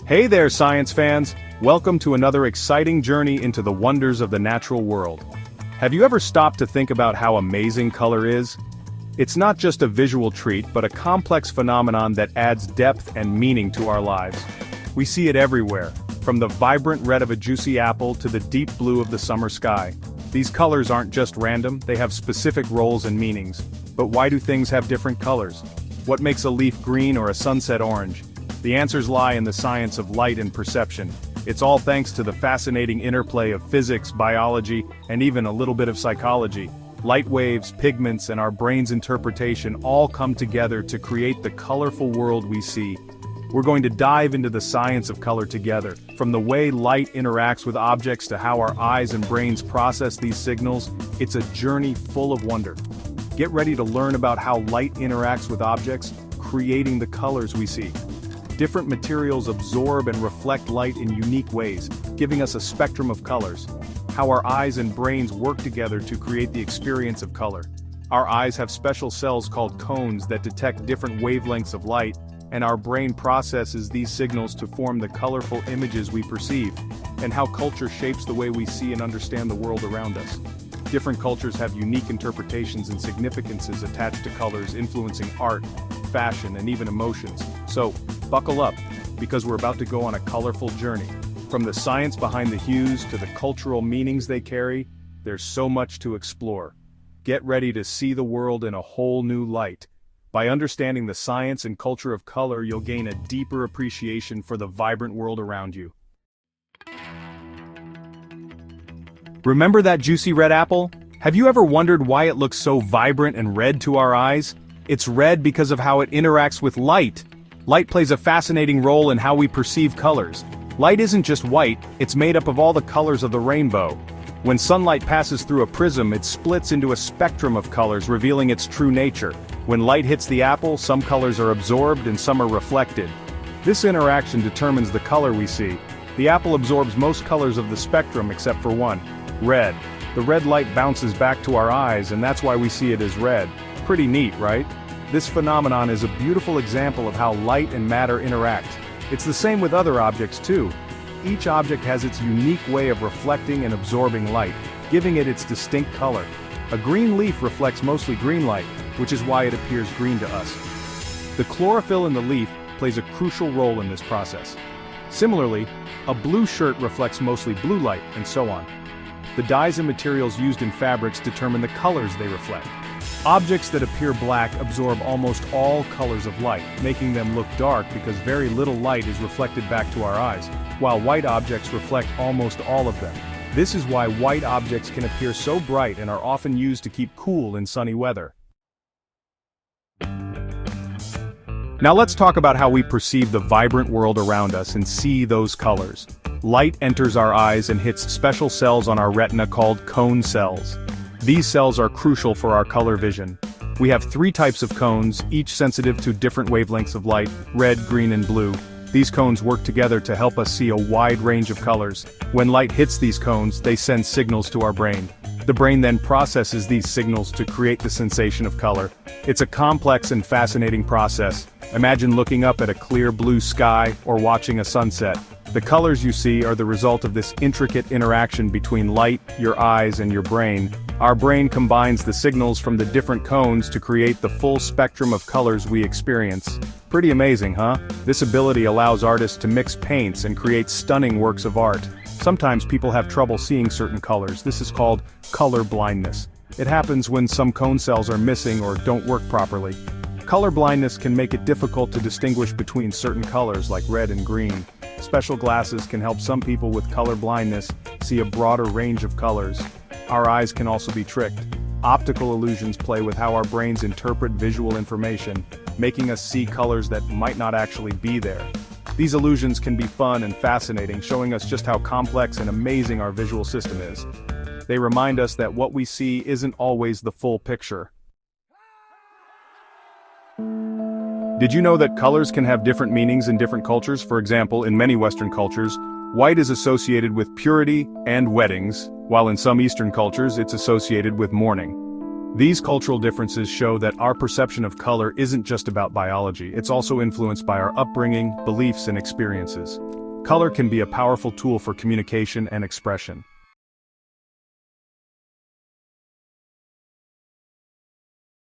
Hey there, science fans! Welcome to another exciting journey into the wonders of the natural world. Have you ever stopped to think about how amazing color is? It's not just a visual treat, but a complex phenomenon that adds depth and meaning to our lives. We see it everywhere, from the vibrant red of a juicy apple to the deep blue of the summer sky. These colors aren't just random, they have specific roles and meanings. But why do things have different colors? What makes a leaf green or a sunset orange? The answers lie in the science of light and perception. It's all thanks to the fascinating interplay of physics, biology, and even a little bit of psychology. Light waves, pigments, and our brain's interpretation all come together to create the colorful world we see. We're going to dive into the science of color together, from the way light interacts with objects to how our eyes and brains process these signals. It's a journey full of wonder. Get ready to learn about how light interacts with objects, creating the colors we see. Different materials absorb and reflect light in unique ways, giving us a spectrum of colors. How our eyes and brains work together to create the experience of color. Our eyes have special cells called cones that detect different wavelengths of light, and our brain processes these signals to form the colorful images we perceive. And how culture shapes the way we see and understand the world around us. Different cultures have unique interpretations and significances attached to colors, influencing art, fashion, and even emotions. So, buckle up, because we're about to go on a colorful journey. From the science behind the hues to the cultural meanings they carry, there's so much to explore. Get ready to see the world in a whole new light. By understanding the science and culture of color, you'll gain a deeper appreciation for the vibrant world around you. Remember that juicy red apple? Have you ever wondered why it looks so vibrant and red to our eyes? It's red because of how it interacts with light. Light plays a fascinating role in how we perceive colors. Light isn't just white, it's made up of all the colors of the rainbow. When sunlight passes through a prism, it splits into a spectrum of colors, revealing its true nature. When light hits the apple, some colors are absorbed and some are reflected. This interaction determines the color we see. The apple absorbs most colors of the spectrum except for one, red. The red light bounces back to our eyes, and that's why we see it as red. Pretty neat, right? This phenomenon is a beautiful example of how light and matter interact. It's the same with other objects too. Each object has its unique way of reflecting and absorbing light, giving it its distinct color. A green leaf reflects mostly green light, which is why it appears green to us. The chlorophyll in the leaf plays a crucial role in this process. Similarly, a blue shirt reflects mostly blue light, and so on. The dyes and materials used in fabrics determine the colors they reflect. Objects that appear black absorb almost all colors of light, making them look dark because very little light is reflected back to our eyes, while white objects reflect almost all of them. This is why white objects can appear so bright and are often used to keep cool in sunny weather. Now let's talk about how we perceive the vibrant world around us and see those colors. Light enters our eyes and hits special cells on our retina called cone cells. These cells are crucial for our color vision. We have 3 types of cones, each sensitive to different wavelengths of light, red, green, and blue. These cones work together to help us see a wide range of colors. When light hits these cones, they send signals to our brain. The brain then processes these signals to create the sensation of color. It's a complex and fascinating process. Imagine looking up at a clear blue sky or watching a sunset. The colors you see are the result of this intricate interaction between light, your eyes, and your brain. Our brain combines the signals from the different cones to create the full spectrum of colors we experience. Pretty amazing, huh? This ability allows artists to mix paints and create stunning works of art. Sometimes people have trouble seeing certain colors. This is called color blindness. It happens when some cone cells are missing or don't work properly. Color blindness can make it difficult to distinguish between certain colors like red and green. Special glasses can help some people with color blindness see a broader range of colors. Our eyes can also be tricked. Optical illusions play with how our brains interpret visual information, making us see colors that might not actually be there. These illusions can be fun and fascinating, showing us just how complex and amazing our visual system is. They remind us that what we see isn't always the full picture. Did you know that colors can have different meanings in different cultures? For example, in many Western cultures, white is associated with purity and weddings, while in some Eastern cultures it's associated with mourning. These cultural differences show that our perception of color isn't just about biology, it's also influenced by our upbringing, beliefs, and experiences. Color can be a powerful tool for communication and expression.